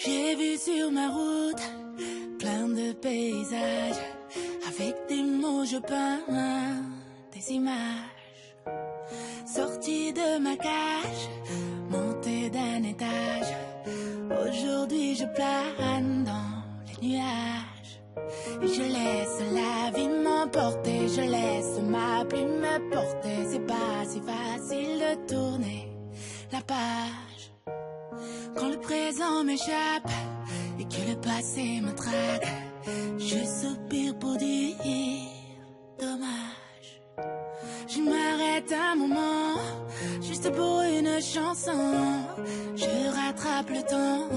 J'ai vu sur ma route plein de paysages. Avec des mots je peins des images. Sorti de ma cage, monté d'un étage. Aujourd'hui je plane dans les nuages. Et je laisse la vie m'emporter, je laisse ma plume me porter. C'est pas si facile de tourner la page quand le présent m'échappe et que le passé me traque. Je soupire pour dire dommage. Je m'arrête un moment, juste pour une chanson. Je rattrape le temps,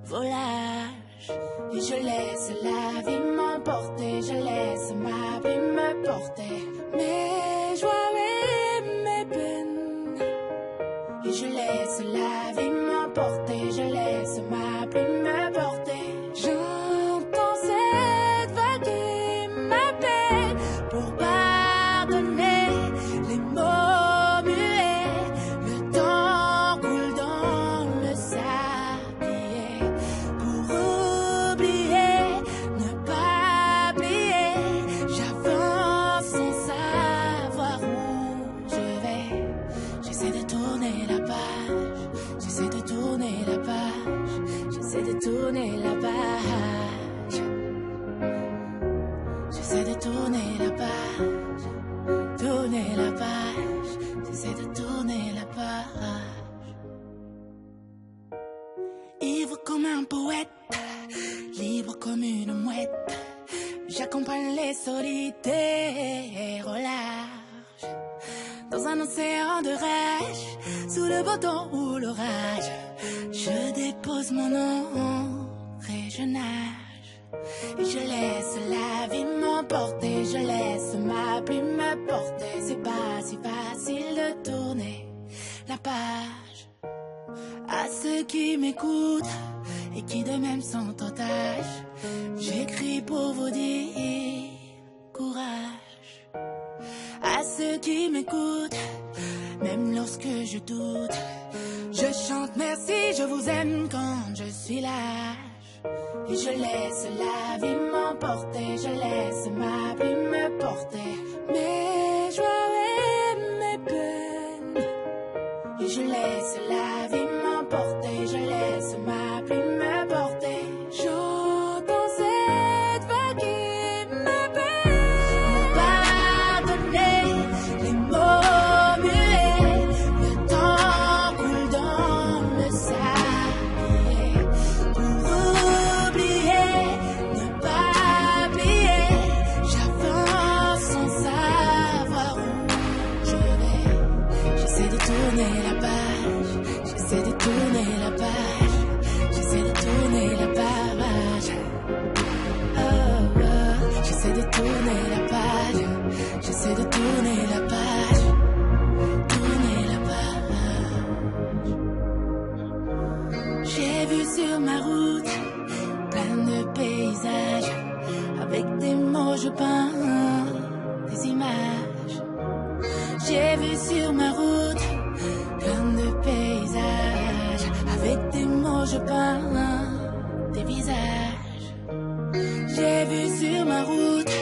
volage. Et je laisse la vie m'emporter, je laisse ma plume me porter. Mes joies et mes peines. Et je laisse la vie m'emporter, je laisse ma plume me porter. J'entends cette vague qui m'appelle pour pardonner les mots muets. Le temps coule dans le sablier. Pour oublier, ne pas plier. J'avance sans savoir où je vais. J'essaie de tourner la page, j'essaie de tourner la page, j'essaie de tourner la page. J'essaie de tourner la page, j'essaie de tourner la page. Ivre comme un poète, libre comme une mouette, j'accompagne les solitaires au large. Dans un océan de rage, sous le beau temps ou l'orage, je dépose mon nom et je nage. Et je laisse la vie m'emporter, je laisse ma plume me porter. C'est pas si facile de tourner la page. À ceux qui m'écoutent et qui de même sont otages, j'écris pour vous dire courage. À ceux qui m'écoutent, même lorsque je doute, je chante merci, je vous aime quand je suis lâche. Et je laisse la vie m'emporter, je laisse ma plume me porter. Mes joies et mes peines. Et je laisse la vie m'emporter, je laisse ma plume me porter. J'entends cette vague qui m'appelle pour pardonner les mots muets. Le temps coule dans le sablier. Pour oublier, ne pas plier. J'avance sans savoir où je vais. J'essaie de tourner la page, j'essaie de tourner la page, j'essaie de tourner la page. Oh, oh. J'essaie de tourner la page, j'essaie de tourner la page, tourner la page. J'ai vu sur ma route plein de paysages. Avec des mots je peins des images. J'ai vu sur ma route plein de paysages. Avec des mots je peins des visages. J'ai vu sur ma route